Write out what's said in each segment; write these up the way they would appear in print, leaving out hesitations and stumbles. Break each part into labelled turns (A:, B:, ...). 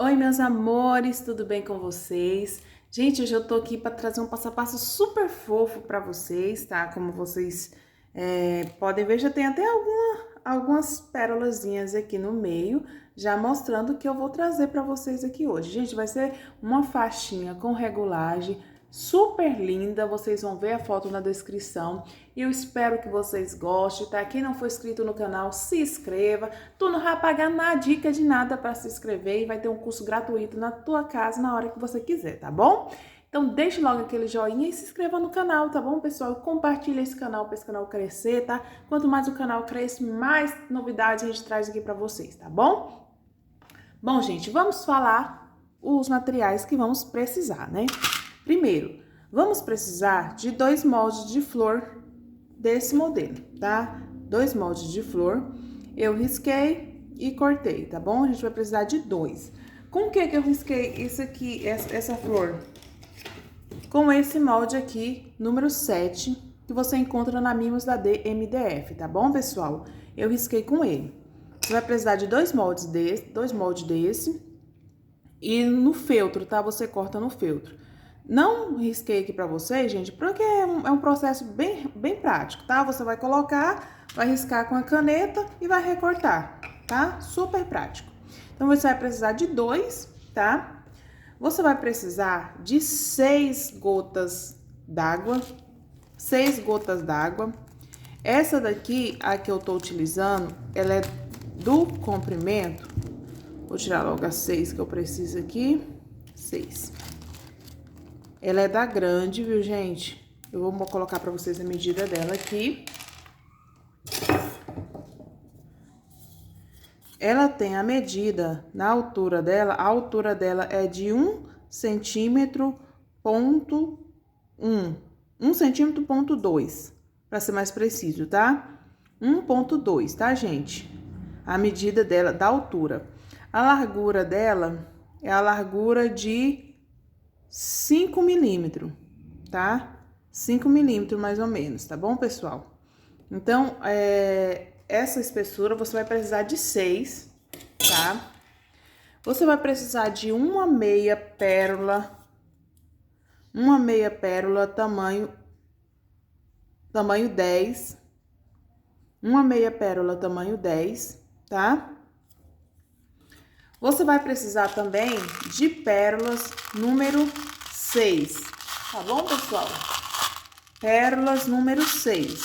A: Oi, meus amores, tudo bem com vocês? Gente, hoje eu tô aqui para trazer um passo a passo super fofo para vocês, tá? Como vocês podem ver, já tem até algumas pérolazinhas aqui no meio, já mostrando o que eu vou trazer para vocês aqui hoje. Gente, vai ser uma faixinha com regulagem, super linda, vocês vão ver a foto na descrição e eu espero que vocês gostem, tá? Quem não for inscrito no canal, se inscreva. Tu não vai pagar nada, dica de nada para se inscrever e vai ter um curso gratuito na tua casa na hora que você quiser, tá bom? Então deixe logo aquele joinha e se inscreva no canal, tá bom, pessoal? Compartilha esse canal para esse canal crescer, tá? Quanto mais o canal cresce, mais novidades a gente traz aqui para vocês, tá bom? Bom, gente, vamos falar os materiais que vamos precisar, né? Primeiro, vamos precisar de 2 moldes de flor desse modelo, tá? 2 moldes de flor, eu risquei e cortei, tá bom? A gente vai precisar de 2. Com o que eu risquei isso aqui, essa flor? Com esse molde aqui, número 7, que você encontra na Mimos da MDF, tá bom, pessoal? Eu risquei com ele. Você vai precisar de 2 moldes desse, e no feltro, tá? Você corta no feltro. Não risquei aqui pra vocês, gente, porque é um processo bem prático, tá? Você vai colocar, vai riscar com a caneta e vai recortar, tá? Super prático. Então, você vai precisar de 2, tá? Você vai precisar de 6 gotas d'água, 6 gotas d'água. Essa daqui, a que eu tô utilizando, ela é do comprimento. Vou tirar logo as 6 que eu preciso aqui. 6. Ela é da grande, viu, gente? Eu vou colocar pra vocês a medida dela aqui. Ela tem a medida na altura dela, a altura dela é de 1 centímetro ponto 1. 1 centímetro ponto 2, pra ser mais preciso, tá? 1,2, tá, gente? A medida dela, da altura. A largura dela é a largura de 5 milímetros, tá? 5 milímetros mais ou menos, tá bom, pessoal? Então, essa espessura você vai precisar de 6, tá? Você vai precisar de uma meia pérola tamanho 10. Uma meia pérola tamanho 10, tá? Você vai precisar também de pérolas número 6, tá bom, pessoal? Pérolas número 6.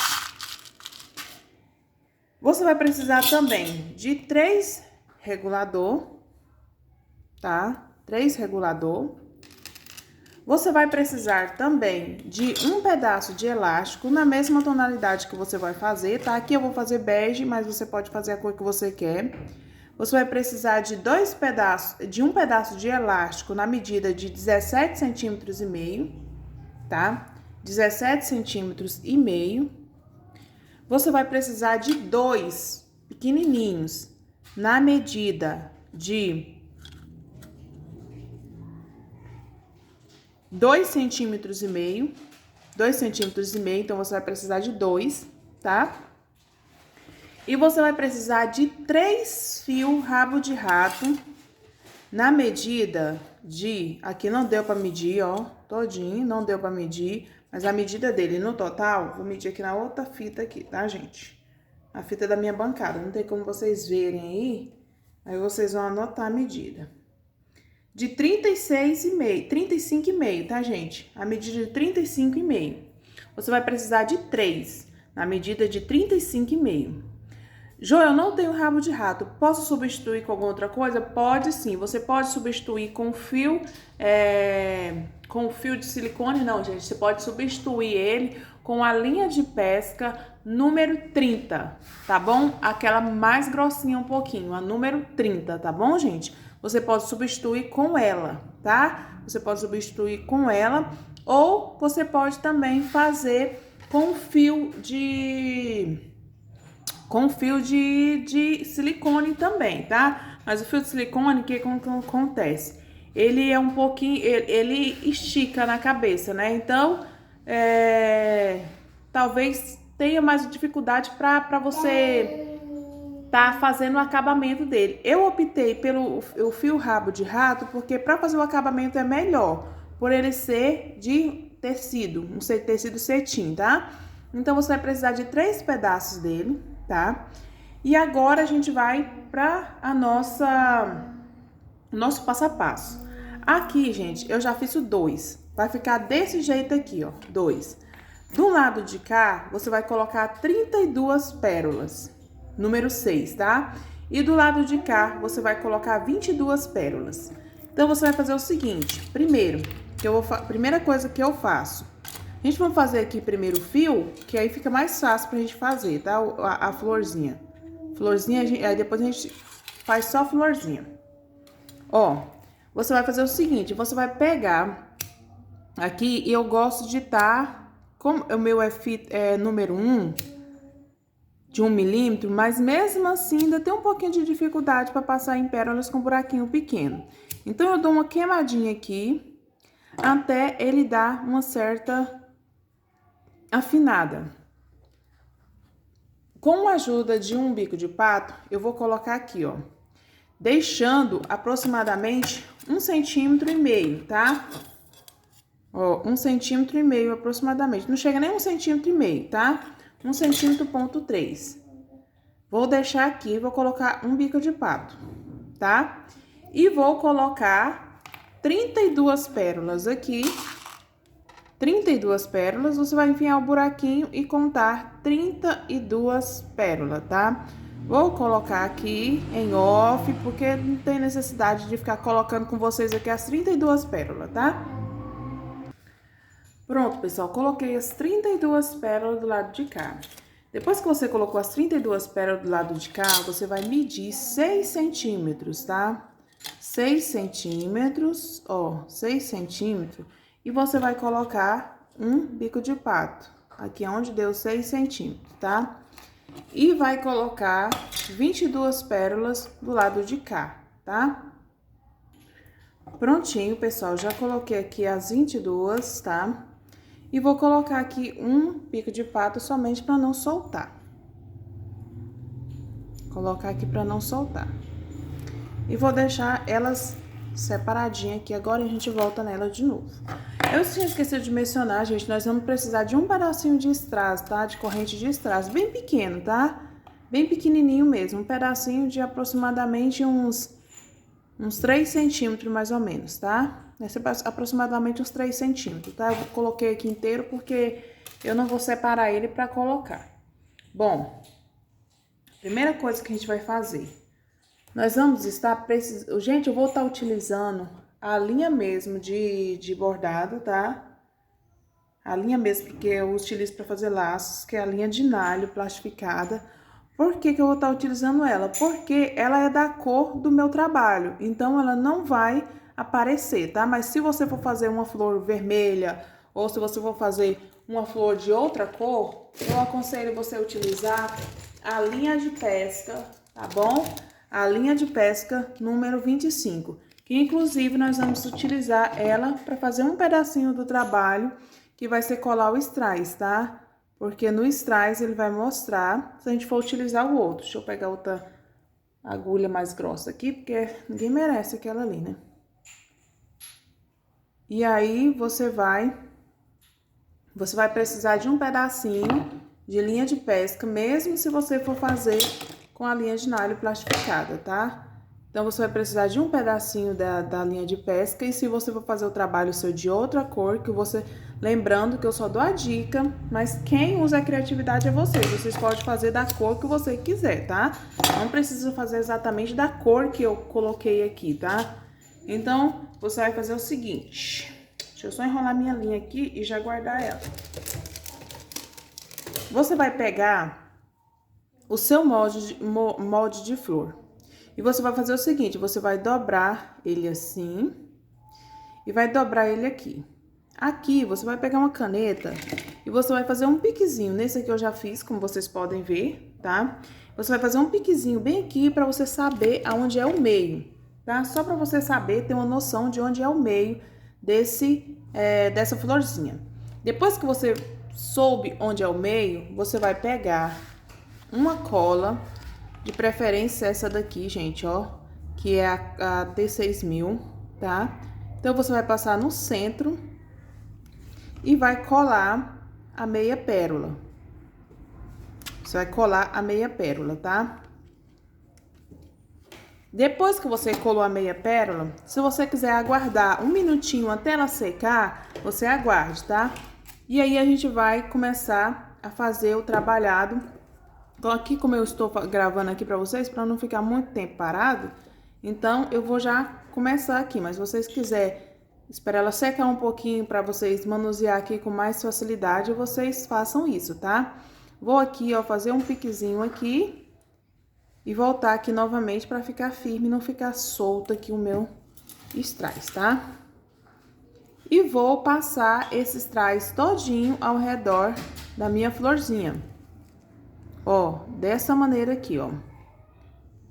A: Você vai precisar também de 3 regulador, tá? 3 regulador. Você vai precisar também de um pedaço de elástico na mesma tonalidade que você vai fazer, tá? Aqui eu vou fazer bege, mas você pode fazer a cor que você quer. Você vai precisar de um pedaço de elástico na medida de 17 centímetros e meio, tá? 17 centímetros e meio. Você vai precisar de 2 pequenininhos na medida de 2 centímetros e meio. 2 centímetros e meio, então você vai precisar de 2, tá? E você vai precisar de 3 fios rabo de rato na medida de... Aqui não deu pra medir, ó, todinho, não deu pra medir, mas a medida dele no total, vou medir aqui na outra fita aqui, tá, gente? A fita da minha bancada, não tem como vocês verem aí vocês vão anotar a medida. De 35,5, tá, gente? A medida de 35,5. Você vai precisar de 3 na medida de 35,5. Jo, eu não tenho rabo de rato, posso substituir com alguma outra coisa? Pode sim, você pode substituir com fio de silicone, não, gente, você pode substituir ele com a linha de pesca número 30, tá bom? Aquela mais grossinha um pouquinho, a número 30, tá bom, gente? Você pode substituir com ela, tá? Você pode substituir com ela, ou você pode também fazer com fio de silicone também, tá? Mas o fio de silicone, o que acontece? Ele é um pouquinho, ele estica na cabeça, né? Então, talvez tenha mais dificuldade para você tá fazendo o acabamento dele. Eu optei pelo o fio rabo de rato, porque para fazer o acabamento é melhor, por ele ser de tecido, um tecido cetim, tá? Então, você vai precisar de 3 pedaços dele, tá? E agora a gente vai para nosso passo a passo. Aqui, gente, eu já fiz o 2. Vai ficar desse jeito aqui, ó, 2. Do lado de cá, você vai colocar 32 pérolas, número 6, tá? E do lado de cá, você vai colocar 22 pérolas. Então, você vai fazer o seguinte, primeira coisa que eu faço, a gente vai fazer aqui primeiro o fio, que aí fica mais fácil pra gente fazer, tá? A florzinha. Aí depois a gente faz só a florzinha. Ó, você vai fazer o seguinte, você vai pegar aqui, e eu gosto de como o meu é número 1, de 1 milímetro, mas mesmo assim ainda tem um pouquinho de dificuldade para passar em pérolas com buraquinho pequeno. Então, eu dou uma queimadinha aqui, até ele dar uma certa afinada. Com a ajuda de um bico de pato, eu vou colocar aqui, ó, deixando aproximadamente 1,5 centímetro, tá? Ó, 1,5 centímetro aproximadamente. Não chega nem 1,5 centímetro, tá? 1,3 centímetro. Vou deixar aqui, vou colocar um bico de pato, tá? E vou colocar 32 pérolas aqui. 32 pérolas, você vai enfiar o buraquinho e contar 32 pérolas, tá? Vou colocar aqui em off, porque não tem necessidade de ficar colocando com vocês aqui as 32 pérolas, tá? Pronto, pessoal, coloquei as 32 pérolas do lado de cá. Depois que você colocou as 32 pérolas do lado de cá, você vai medir 6 centímetros, tá? 6 centímetros, ó, 6 centímetros. E você vai colocar um bico de pato, aqui onde deu 6 centímetros, tá? E vai colocar 22 pérolas do lado de cá, tá? Prontinho, pessoal, já coloquei aqui as 22, tá? E vou colocar aqui um bico de pato somente para não soltar. Colocar aqui para não soltar. E vou deixar elas separadinhas aqui, agora a gente volta nela de novo. Eu tinha esquecido de mencionar, gente, nós vamos precisar de um pedacinho de strass, tá? De corrente de strass, bem pequeno, tá? Bem pequenininho mesmo, um pedacinho de aproximadamente uns 3 centímetros mais ou menos, tá? Aproximadamente uns 3 centímetros, tá? Eu coloquei aqui inteiro porque eu não vou separar ele pra colocar. Bom, primeira coisa que a gente vai fazer, nós vamos estar precisando... Gente, eu vou estar utilizando a linha mesmo de bordado, tá? A linha mesmo, porque eu utilizo para fazer laços, que é a linha de nalho plastificada. Por que que eu vou estar utilizando ela? Porque ela é da cor do meu trabalho, então ela não vai aparecer, tá? Mas se você for fazer uma flor vermelha, ou se você for fazer uma flor de outra cor, eu aconselho você utilizar a linha de pesca, tá bom? A linha de pesca número 25, que inclusive nós vamos utilizar ela para fazer um pedacinho do trabalho, que vai ser colar o strass, tá? Porque no strass ele vai mostrar se a gente for utilizar o outro. Deixa eu pegar outra agulha mais grossa aqui, porque ninguém merece aquela ali, né? E aí, você vai precisar de um pedacinho de linha de pesca, mesmo se você for fazer com a linha de nalho plastificada, tá? Então, você vai precisar de um pedacinho da linha de pesca, e se você for fazer o trabalho seu de outra cor, lembrando que eu só dou a dica, mas quem usa a criatividade é vocês podem fazer da cor que você quiser, tá? Não precisa fazer exatamente da cor que eu coloquei aqui, tá? Então, você vai fazer o seguinte, deixa eu só enrolar minha linha aqui e já guardar ela. Você vai pegar o seu molde de flor. E você vai fazer o seguinte, você vai dobrar ele assim e vai dobrar ele aqui. Aqui, você vai pegar uma caneta e você vai fazer um piquezinho. Nesse aqui eu já fiz, como vocês podem ver, tá? Você vai fazer um piquezinho bem aqui para você saber aonde é o meio, tá? Só para você saber, ter uma noção de onde é o meio dessa florzinha. Depois que você soube onde é o meio, você vai pegar uma cola De preferência essa daqui, gente, ó, que é a T6000, tá? Então, você vai passar no centro e vai colar a meia pérola. Você vai colar a meia pérola, tá? Depois que você colou a meia pérola, se você quiser aguardar um minutinho até ela secar, você aguarde, tá? E aí, a gente vai começar a fazer o trabalhado. Então, aqui, como eu estou gravando aqui pra vocês, pra não ficar muito tempo parado, então, eu vou já começar aqui. Mas se vocês quiserem esperar ela secar um pouquinho pra vocês manusear aqui com mais facilidade, vocês façam isso, tá? Vou aqui, ó, fazer um piquezinho aqui. E voltar aqui novamente para ficar firme, não ficar solto aqui o meu strass, tá? E vou passar esse strass todinho ao redor da minha florzinha. Ó, dessa maneira aqui, ó.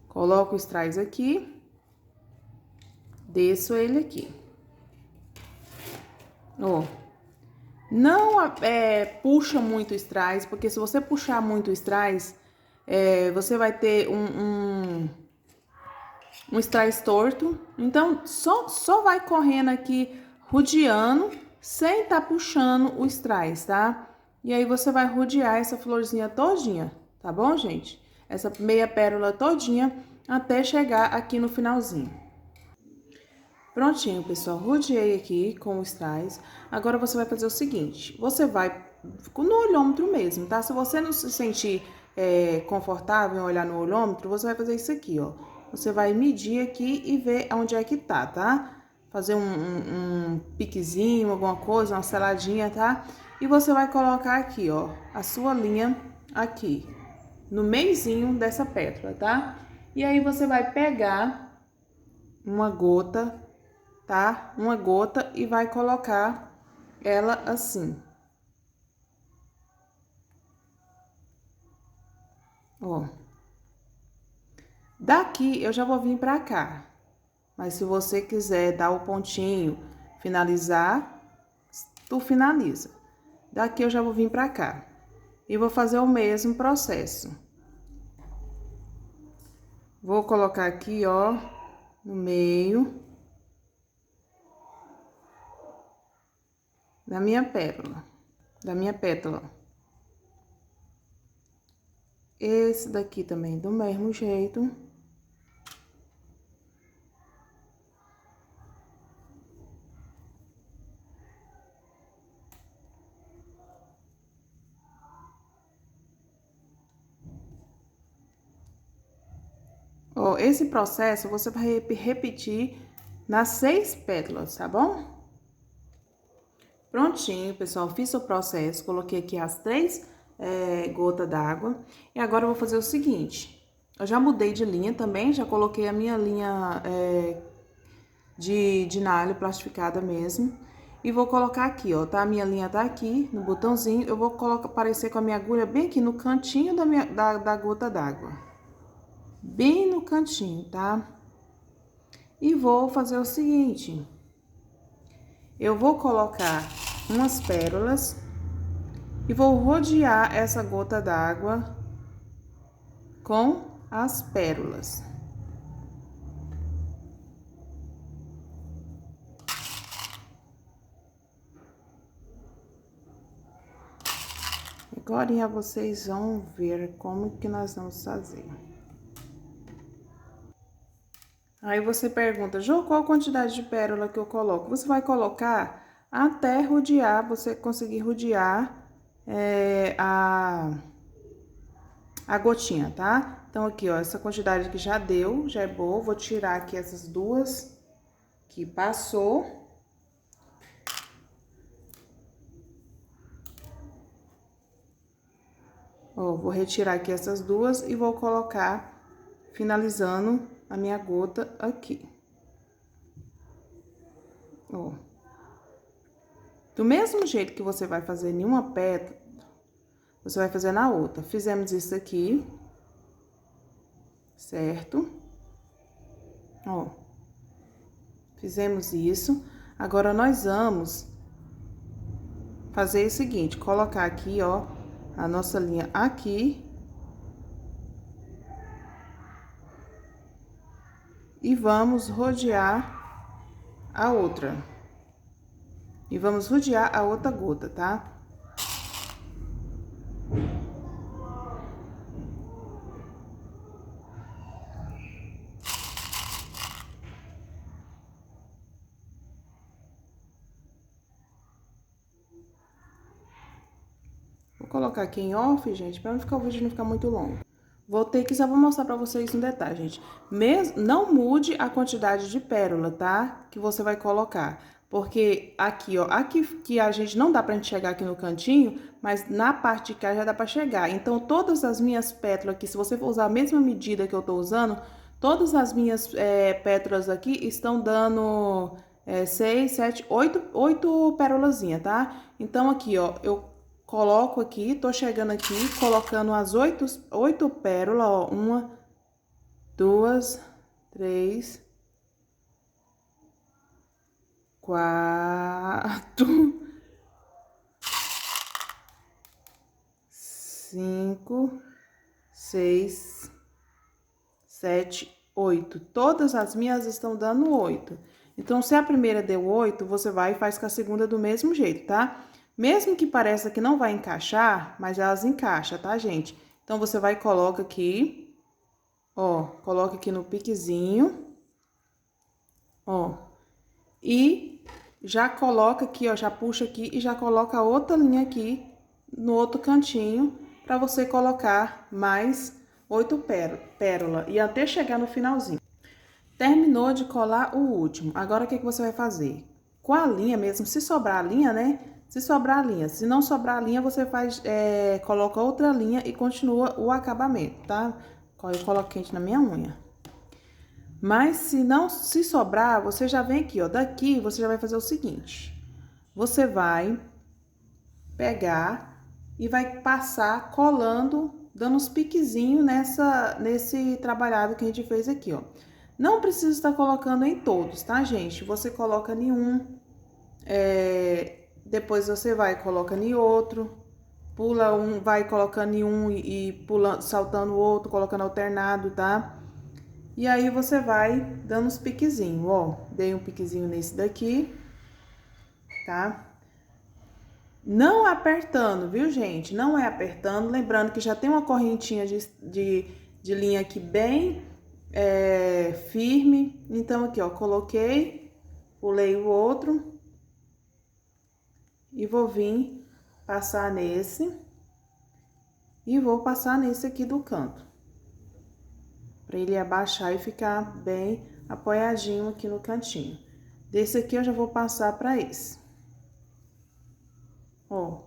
A: Coloco o strass aqui. Desço ele aqui. Ó. Não puxa muito o strass, porque se você puxar muito o strass... você vai ter um strass torto. Então, só vai correndo aqui, rodeando, sem tá puxando o strass, tá? E aí, você vai rodear essa florzinha todinha, tá bom, gente? Essa meia pérola todinha, até chegar aqui no finalzinho. Prontinho, pessoal, rodeei aqui com o strass. Agora, você vai fazer o seguinte, você vai no olhômetro mesmo, tá? Se você não se sentir confortável em olhar no olhômetro, você vai fazer isso aqui, ó. Você vai medir aqui e ver onde é que tá? Fazer um piquezinho, alguma coisa, uma seladinha, tá? E você vai colocar aqui, ó, a sua linha aqui, no meiozinho dessa pétala, tá? E aí, você vai pegar uma gota, tá? Uma gota e vai colocar ela assim. Ó. Daqui, eu já vou vir pra cá. Mas se você quiser dar o pontinho, finalizar, tu finaliza. Daqui, eu já vou vir pra cá. E vou fazer o mesmo processo. Vou colocar aqui, ó, no meio da minha pérola, Esse daqui também do mesmo jeito. Ó, esse processo você vai repetir nas 6 pétalas, tá bom? Prontinho, pessoal, fiz o processo, coloquei aqui as 3 gotas d'água. E agora eu vou fazer o seguinte, eu já mudei de linha também, já coloquei a minha linha de nalho plastificada mesmo. E vou colocar aqui, ó, tá? A minha linha tá aqui, no botãozinho, eu vou aparecer com a minha agulha bem aqui no cantinho da gota d'água. Bem no cantinho, tá? E vou fazer o seguinte, eu vou colocar umas pérolas e vou rodear essa gota d'água com as pérolas. Agora vocês vão ver como que nós vamos fazer. Aí você pergunta, Jô, qual a quantidade de pérola que eu coloco? Você vai colocar até rodear, você conseguir rodear a gotinha, tá? Então, aqui, ó, essa quantidade aqui já deu, já é boa. Vou tirar aqui essas duas que passou. Ó, vou retirar aqui essas duas e vou colocar, finalizando a minha gota aqui. Ó. Do mesmo jeito que você vai fazer em uma pétala, você vai fazer na outra. Fizemos isso aqui, certo? Ó. Fizemos isso. Agora, nós vamos fazer o seguinte, colocar aqui, ó, a nossa linha aqui. e vamos rodear a outra. E vamos rodear a outra gota, tá? Vou colocar aqui em off, gente, pra não ficar o vídeo não ficar muito longo. Voltei aqui, só vou mostrar pra vocês um detalhe, gente. Não mude a quantidade de pérola, tá? Que você vai colocar. Porque aqui, ó, aqui que a gente não dá pra gente chegar aqui no cantinho, mas na parte de cá já dá pra chegar. Então, todas as minhas pétalas aqui, se você for usar a mesma medida que eu tô usando, todas as minhas pétalas aqui estão dando 6, 7, 8 pérolazinhas, tá? Então, aqui, ó, eu coloco aqui, tô chegando aqui, colocando as 8 pérolas, ó. 1, 2, 3, 4, 5, 6, 7, 8. Todas as minhas estão dando 8. Então, se a primeira deu 8, você vai e faz com a segunda do mesmo jeito, tá? Mesmo que pareça que não vai encaixar, mas elas encaixam, tá, gente? Então, você vai e coloca aqui, ó, coloca aqui no piquezinho, ó, e já coloca aqui, ó, já puxa aqui e já coloca outra linha aqui no outro cantinho, pra você colocar mais 8 pérola e até chegar no finalzinho. Terminou de colar o último, agora o que você vai fazer? Com a linha mesmo, se sobrar a linha, né? Se sobrar a linha, se não sobrar a linha, você faz, coloca outra linha e continua o acabamento, tá? Eu coloco quente na minha unha. Mas se sobrar, você já vem aqui, ó, daqui você já vai fazer o seguinte. Você vai pegar e vai passar colando, dando uns piquezinhos nesse trabalhado que a gente fez aqui, ó. Não precisa estar colocando em todos, tá, gente? Você coloca em um, depois você vai coloca em outro, pula um, vai colocando em um e pulando, saltando o outro, colocando alternado, tá? E aí você vai dando uns piquezinhos, ó. Dei um piquezinho nesse daqui, tá? Não apertando, viu, gente? Não é apertando. Lembrando que já tem uma correntinha de linha aqui bem firme. Então, aqui, ó, coloquei, pulei o outro. E vou vir passar nesse. E vou passar nesse aqui do canto. Pra ele abaixar e ficar bem apoiadinho aqui no cantinho. Desse aqui eu já vou passar pra esse. Ó.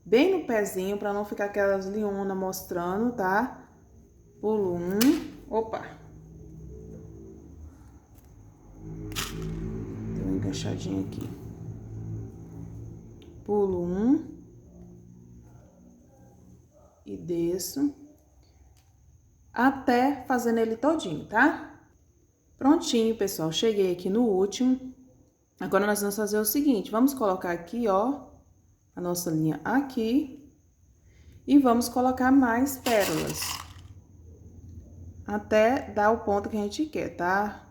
A: Bem no pezinho, pra não ficar aquelas lionas mostrando, tá? Pulo um. Opa! Deu uma encaixadinha aqui. Pulo um. E desço. Até fazendo ele todinho, tá? Prontinho, pessoal. Cheguei aqui no último. Agora, nós vamos fazer o seguinte. Vamos colocar aqui, ó, a nossa linha aqui. E vamos colocar mais pérolas. Até dar o ponto que a gente quer, tá?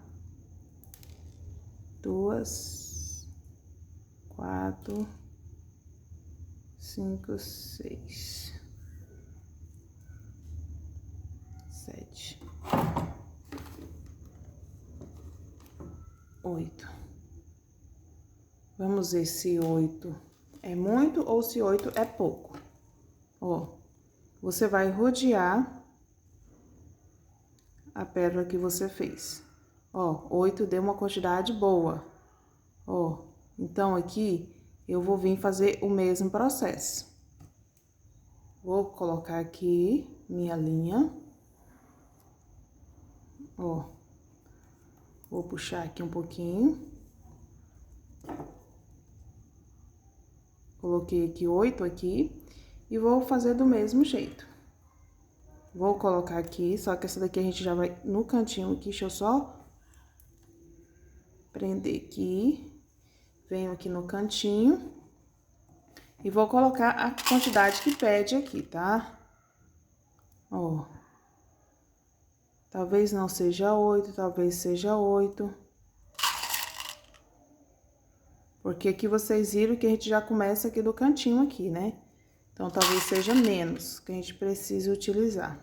A: 2, 4, 5, 6, 7, 8. Vamos ver se 8 é muito ou se 8 é pouco. Ó, você vai rodear a pérola que você fez. Ó, 8 deu uma quantidade boa. Ó, então aqui eu vou vir fazer o mesmo processo. Vou colocar aqui minha linha. Ó, vou puxar aqui um pouquinho. Coloquei aqui 8 aqui e vou fazer do mesmo jeito. Vou colocar aqui, só que essa daqui a gente já vai no cantinho aqui, deixa eu só prender aqui. Venho aqui no cantinho e vou colocar a quantidade que pede aqui, tá? Ó. Talvez não seja 8, talvez seja 8. Porque aqui vocês viram que a gente já começa aqui do cantinho aqui, né? Então, talvez seja menos que a gente precise utilizar.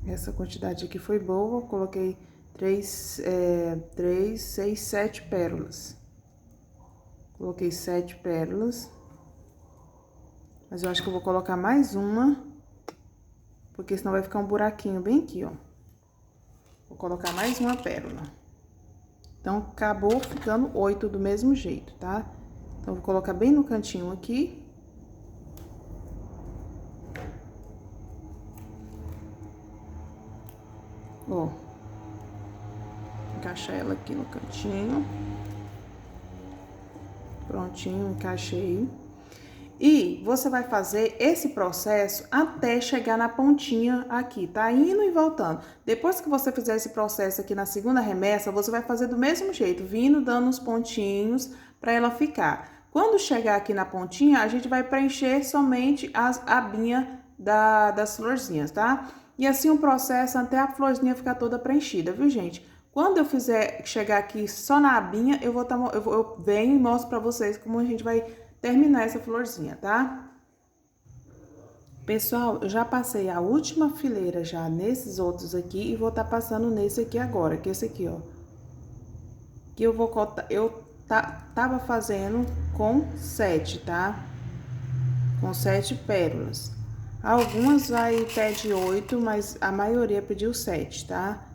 A: Essa quantidade aqui foi boa, coloquei 3, 6, 7 pérolas. Coloquei 7 pérolas. Mas eu acho que eu vou colocar mais uma, porque senão vai ficar um buraquinho bem aqui, ó. Vou colocar mais uma pérola. Então, acabou ficando 8 do mesmo jeito, tá? Então, vou colocar bem no cantinho aqui. Ó. Encaixar ela aqui no cantinho. Prontinho, encaixei. E você vai fazer esse processo até chegar na pontinha aqui, tá? Indo e voltando. Depois que você fizer esse processo aqui na segunda remessa, você vai fazer do mesmo jeito, vindo dando os pontinhos pra ela ficar. Quando chegar aqui na pontinha, a gente vai preencher somente as abinhas das florzinhas, tá? E assim o processo até a florzinha ficar toda preenchida, viu, gente? Quando eu fizer chegar aqui só na abinha, eu venho e mostro pra vocês como a gente vai terminar essa florzinha, tá? Pessoal, eu já passei a última fileira já nesses outros aqui e vou tá passando nesse aqui agora, que é esse aqui, ó. Que eu vou cortar, tava fazendo com 7, tá? Com 7 pérolas. Algumas vai pede 8, mas a maioria pediu 7, tá?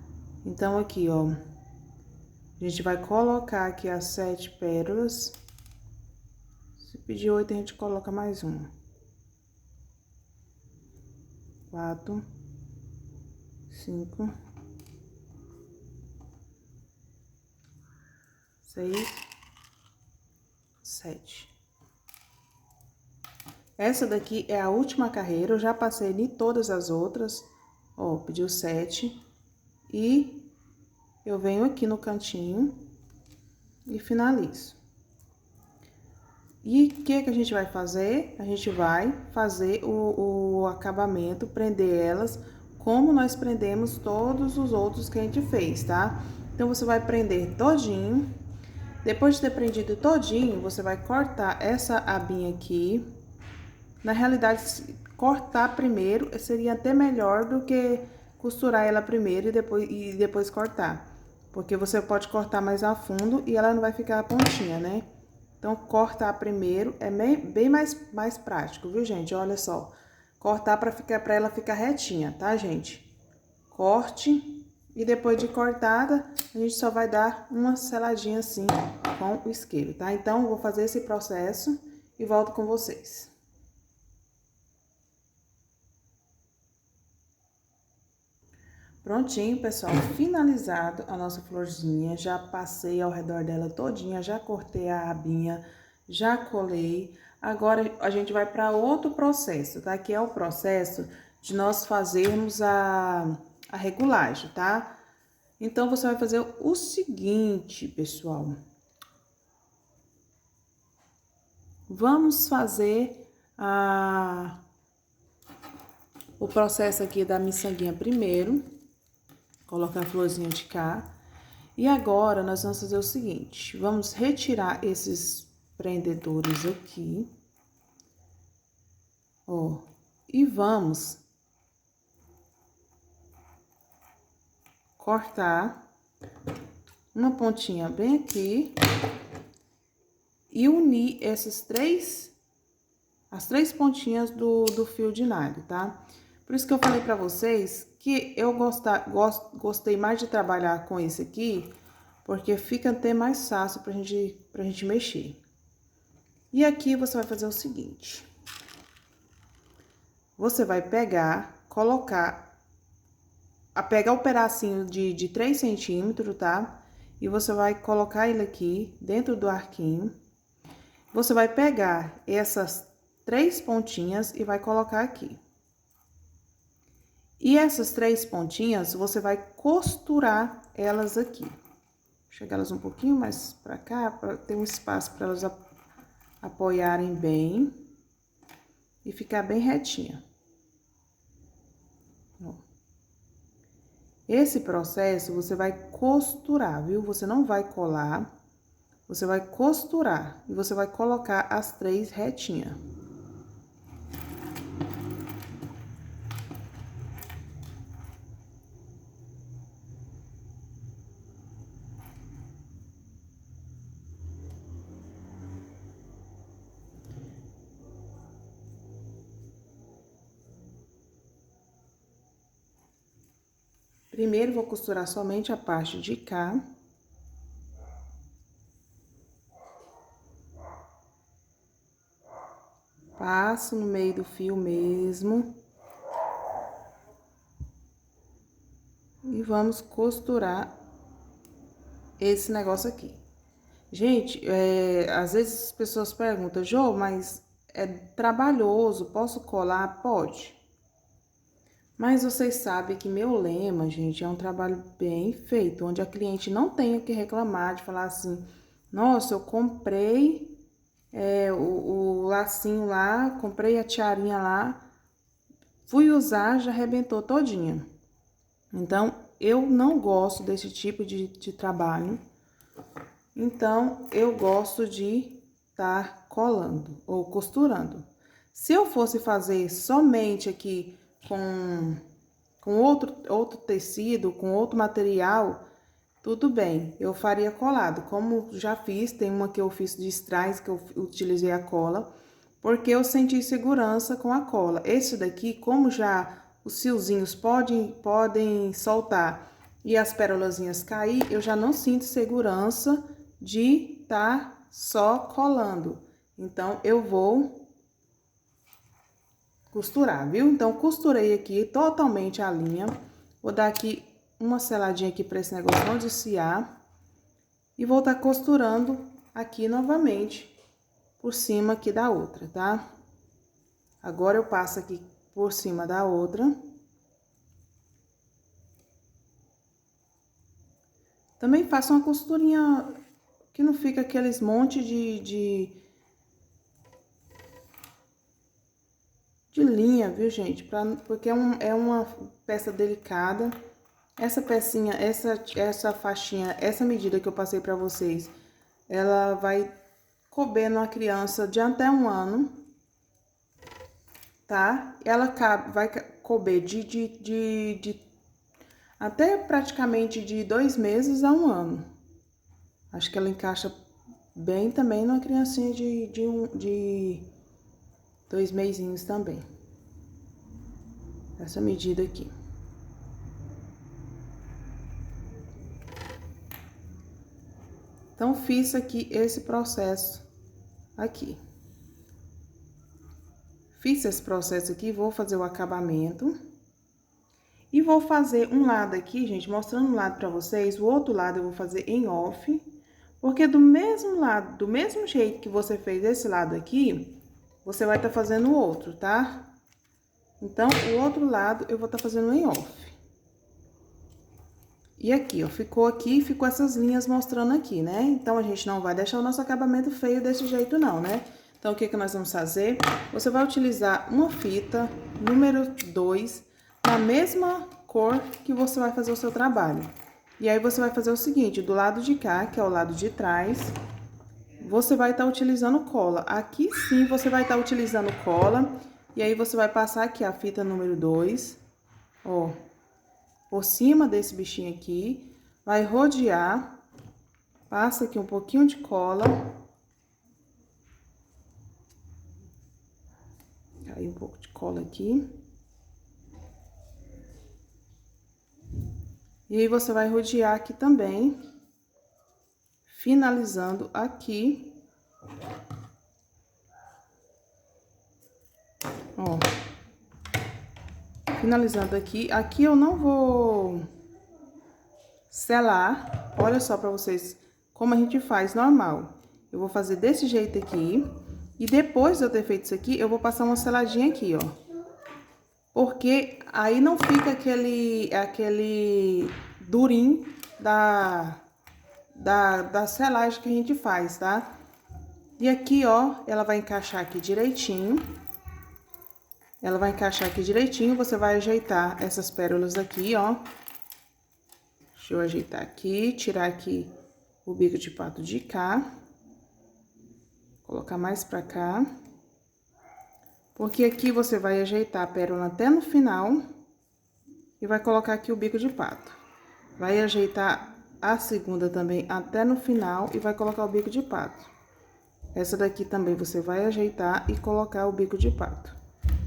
A: Então, aqui, ó, a gente vai colocar aqui as 7 pérolas. Se pedir 8, a gente coloca mais uma. 4, 5, 6, 7. Essa daqui é a última carreira, eu já passei em todas as outras. Ó, pediu 7. E eu venho aqui no cantinho e finalizo. E o que a gente vai fazer? A gente vai fazer o acabamento, prender elas, como nós prendemos todos os outros que a gente fez, tá? Então, você vai prender todinho. Depois de ter prendido todinho, você vai cortar essa abinha aqui. Na realidade, cortar primeiro seria até melhor do que costurar ela primeiro e depois cortar. Porque você pode cortar mais a fundo e ela não vai ficar pontinha, né? Então, cortar primeiro é bem mais prático, viu, gente? Olha só. Cortar pra ela ficar retinha, tá, gente? Corte. E depois de cortada, a gente só vai dar uma seladinha assim com o isqueiro, tá? Então, eu vou fazer esse processo e volto com vocês. Prontinho, pessoal, finalizado a nossa florzinha, já passei ao redor dela todinha, já cortei a abinha, já colei. Agora, a gente vai para outro processo, tá? Que é o processo de nós fazermos a regulagem, tá? Então, você vai fazer o seguinte, pessoal. Vamos fazer o processo aqui da miçanguinha primeiro. Colocar a florzinha de cá. E agora, nós vamos fazer o seguinte. Vamos retirar esses prendedores aqui. Ó. E vamos cortar uma pontinha bem aqui. E unir as três pontinhas do fio de nylon, tá? Por isso que eu falei pra vocês que eu gostei mais de trabalhar com esse aqui, porque fica até mais fácil pra gente mexer. E aqui você vai fazer o seguinte. Você vai pegar o pedacinho de 3 centímetros, tá? E você vai colocar ele aqui dentro do arquinho. Você vai pegar essas 3 pontinhas e vai colocar aqui. E essas 3 pontinhas, você vai costurar elas aqui. chegar elas um pouquinho mais pra cá, pra ter um espaço para elas apoiarem bem e ficar bem retinha. Ó. Esse processo você vai costurar, viu? Você não vai colar, você vai costurar e você vai colocar as 3 retinhas. Primeiro, vou costurar somente a parte de cá. Passo no meio do fio mesmo. E vamos costurar esse negócio aqui. Gente, às vezes as pessoas perguntam, Jô, mas é trabalhoso, posso colar? Pode. Mas vocês sabem que meu lema, gente, é um trabalho bem feito, onde a cliente não tem o que reclamar, de falar assim, nossa, eu comprei o lacinho lá, comprei a tiarinha lá, fui usar, já arrebentou todinha. Então, eu não gosto desse tipo de trabalho, então eu gosto de estar colando ou costurando. Se eu fosse fazer somente aqui com outro tecido, com outro material, tudo bem, eu faria colado. Como já fiz, tem uma que eu fiz de strass, que eu utilizei a cola, porque eu senti segurança com a cola. Esse daqui, como já os fiozinhos podem soltar e as pérolazinhas cair, eu já não sinto segurança de estar só colando. Então, eu vou costurar, viu? Então, costurei aqui totalmente a linha. Vou dar aqui uma seladinha aqui para esse negócio não desfiar. E vou estar costurando aqui novamente por cima aqui da outra, tá? Agora, eu passo aqui por cima da outra. Também faço uma costurinha que não fica aqueles monte de linha, viu, gente? Porque é uma peça delicada. Essa pecinha, essa faixinha, essa medida que eu passei pra vocês, ela vai couber numa criança de até 1 ano, tá? Ela vai couber até praticamente de 2 meses a 1 ano. Acho que ela encaixa bem também numa criancinha de 2 mesinhos também. Essa medida aqui. Então, fiz aqui esse processo aqui. Fiz esse processo aqui, vou fazer o acabamento. E vou fazer um lado aqui, gente, mostrando um lado pra vocês. O outro lado eu vou fazer em off. Porque do mesmo lado, do mesmo jeito que você fez esse lado aqui, você vai estar fazendo o outro, tá? Então, o outro lado eu vou estar fazendo em off. E aqui, ó, ficou essas linhas mostrando aqui, né? Então, a gente não vai deixar o nosso acabamento feio desse jeito não, né? Então, o que que nós vamos fazer? Você vai utilizar uma fita número 2, na mesma cor que você vai fazer o seu trabalho. E aí, você vai fazer o seguinte, do lado de cá, que é o lado de trás, você vai estar utilizando cola. Aqui sim, você vai estar utilizando cola. E aí, você vai passar aqui a fita número 2, ó, por cima desse bichinho aqui, vai rodear, passa aqui um pouquinho de cola. Aí, um pouco de cola aqui. E aí, você vai rodear aqui também, finalizando aqui. Ó. Finalizando aqui. Aqui eu não vou selar. Olha só pra vocês como a gente faz normal. Eu vou fazer desse jeito aqui. E depois de eu ter feito isso aqui, eu vou passar uma seladinha aqui, ó. Porque aí não fica aquele durinho da selagem que a gente faz, tá? E aqui, ó, ela vai encaixar aqui direitinho. Ela vai encaixar aqui direitinho, você vai ajeitar essas pérolas aqui, ó. Deixa eu ajeitar aqui, tirar aqui o bico de pato de cá. Colocar mais pra cá. Porque aqui você vai ajeitar a pérola até no final. E vai colocar aqui o bico de pato. Vai ajeitar a segunda também até no final e vai colocar o bico de pato. Essa daqui também você vai ajeitar e colocar o bico de pato.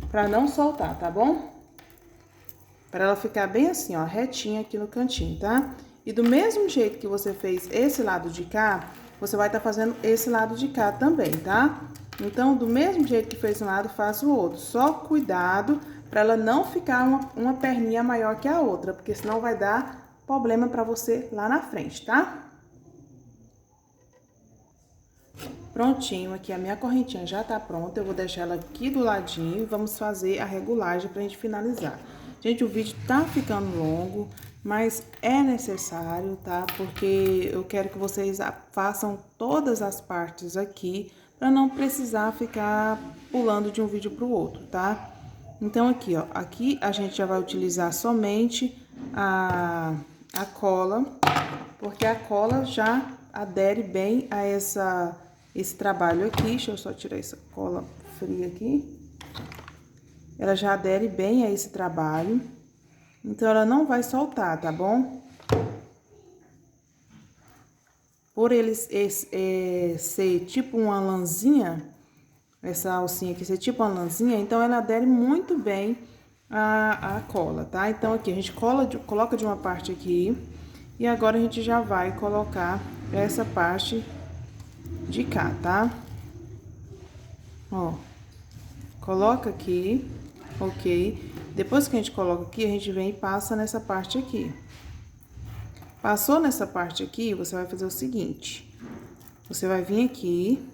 A: Pra não soltar, tá bom? Pra ela ficar bem assim, ó, retinha aqui no cantinho, tá? E do mesmo jeito que você fez esse lado de cá, você vai estar fazendo esse lado de cá também, tá? Então, do mesmo jeito que fez um lado, faça o outro. Só cuidado pra ela não ficar uma perninha maior que a outra, porque senão vai dar problema pra você lá na frente, tá? Prontinho, aqui a minha correntinha já tá pronta, eu vou deixar ela aqui do ladinho e vamos fazer a regulagem pra gente finalizar. Gente, o vídeo tá ficando longo, mas é necessário, tá? Porque eu quero que vocês façam todas as partes aqui, pra não precisar ficar pulando de um vídeo pro outro, tá? Então, aqui, ó, aqui a gente já vai utilizar somente a cola, porque a cola já adere bem a esse trabalho aqui. Deixa eu só tirar essa cola fria aqui. Ela já adere bem a esse trabalho, então ela não vai soltar, tá bom? Por ele ser tipo uma lãzinha, essa alcinha aqui ser tipo uma lãzinha, então ela adere muito bem a cola, tá? Então aqui a gente coloca de uma parte aqui e agora a gente já vai colocar essa parte de cá, tá? Ó, coloca aqui, ok? Depois que a gente coloca aqui, a gente vem e passa nessa parte aqui. Passou nessa parte aqui, você vai fazer o seguinte. Você vai vir aqui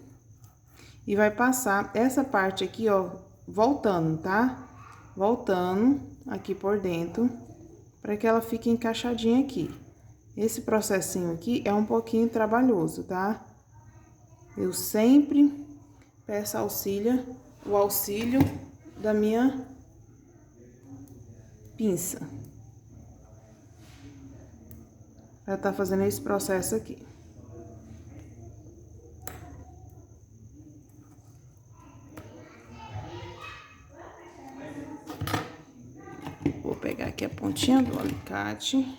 A: e vai passar essa parte aqui, ó, voltando, tá? Voltando aqui por dentro, para que ela fique encaixadinha aqui. Esse processinho aqui é um pouquinho trabalhoso, tá? Eu sempre peço o auxílio da minha pinça. Pra tá fazendo esse processo aqui. Vou pegar aqui a pontinha do alicate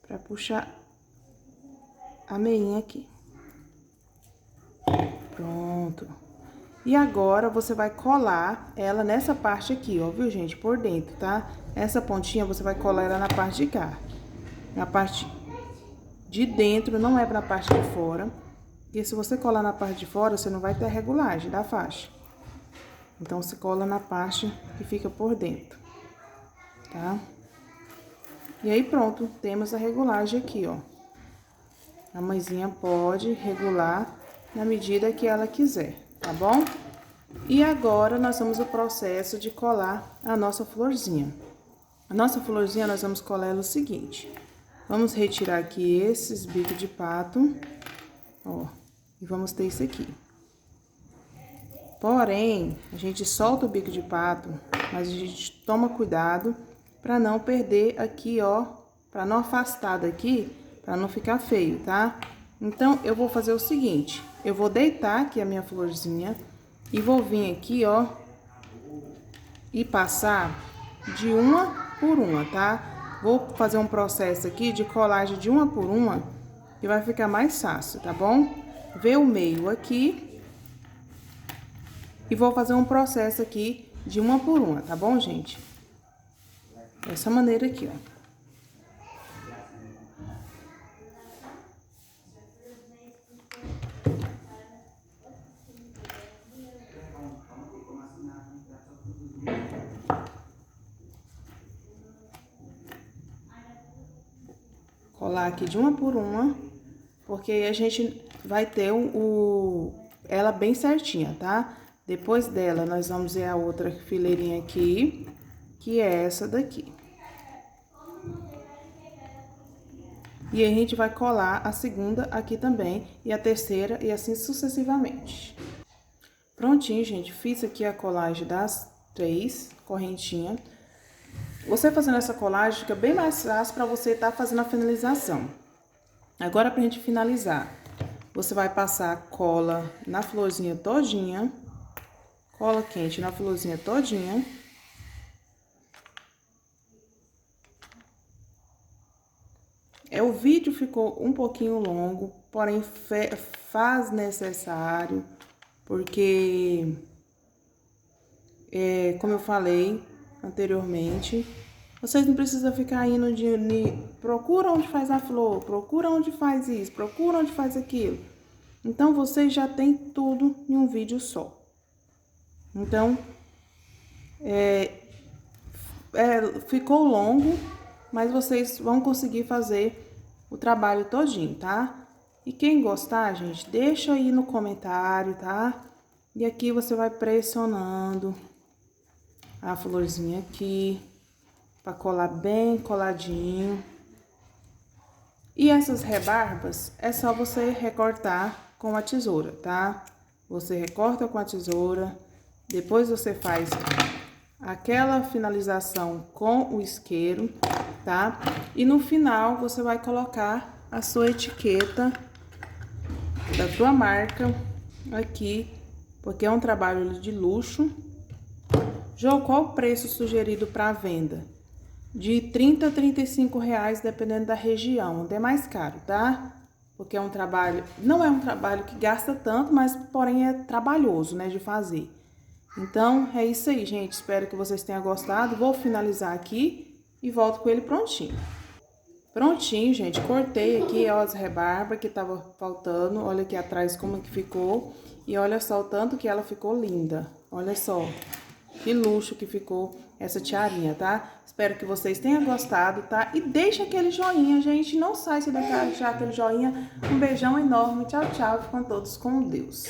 A: pra puxar a meinha aqui. Pronto. E agora, você vai colar ela nessa parte aqui, ó, viu, gente? Por dentro, tá? Essa pontinha, você vai colar ela na parte de cá. Na parte de dentro, não é na parte de fora. Porque se você colar na parte de fora, você não vai ter a regulagem da faixa. Então, você cola na parte que fica por dentro, tá? E aí, pronto, temos a regulagem aqui, ó. A mãezinha pode regular na medida que ela quiser, tá bom? E agora, nós vamos ao processo de colar a nossa florzinha. A nossa florzinha, nós vamos colar ela o seguinte. Vamos retirar aqui esses bicos de pato, ó, e vamos ter isso aqui. Porém, a gente solta o bico de pato, mas a gente toma cuidado para não perder aqui, ó, para não afastar daqui, para não ficar feio, tá? Então, eu vou fazer o seguinte, eu vou deitar aqui a minha florzinha e vou vir aqui, ó, e passar de uma por uma, tá? Vou fazer um processo aqui de colagem de uma por uma, que vai ficar mais fácil, tá bom? Vê o meio aqui. E vou fazer um processo aqui de uma por uma, tá bom, gente? Dessa maneira aqui, ó. Colar aqui de uma por uma, porque aí a gente vai ter ela bem certinha, tá? Depois dela, nós vamos ver a outra fileirinha aqui, que é essa daqui. E aí a gente vai colar a segunda aqui também, e a terceira, e assim sucessivamente. Prontinho, gente, fiz aqui a colagem das 3 correntinhas. Você fazendo essa colagem fica bem mais fácil para você estar fazendo a finalização. Agora, pra gente finalizar, você vai passar cola na florzinha todinha, cola quente na florzinha todinha. O vídeo ficou um pouquinho longo, porém faz necessário, porque, como eu falei anteriormente, vocês não precisam ficar indo procura onde faz a flor, procura onde faz isso, procura onde faz aquilo. Então, vocês já tem tudo em um vídeo só. Então, ficou longo, mas vocês vão conseguir fazer o trabalho todinho, tá? E quem gostar, gente, deixa aí no comentário, tá? E aqui você vai pressionando a florzinha aqui, pra colar bem coladinho. E essas rebarbas, é só você recortar com a tesoura, tá? Você recorta com a tesoura, depois você faz aquela finalização com o isqueiro, tá? E no final você vai colocar a sua etiqueta da tua marca aqui, porque é um trabalho de luxo. Jô, qual o preço sugerido para venda? De 30 a 35 reais, dependendo da região. É mais caro, tá? Porque é um trabalho, não é um trabalho que gasta tanto, mas porém é trabalhoso, né, de fazer. Então, é isso aí, gente. Espero que vocês tenham gostado. Vou finalizar aqui e volto com ele prontinho. Prontinho, gente. Cortei aqui, ó, as rebarbas que tava faltando. Olha aqui atrás como que ficou. E olha só o tanto que ela ficou linda. Olha só. Que luxo que ficou essa tiarinha, tá? Espero que vocês tenham gostado, tá? E deixa aquele joinha, gente. Não sai se deixar aquele joinha. Um beijão enorme. Tchau, tchau. Ficam todos com Deus.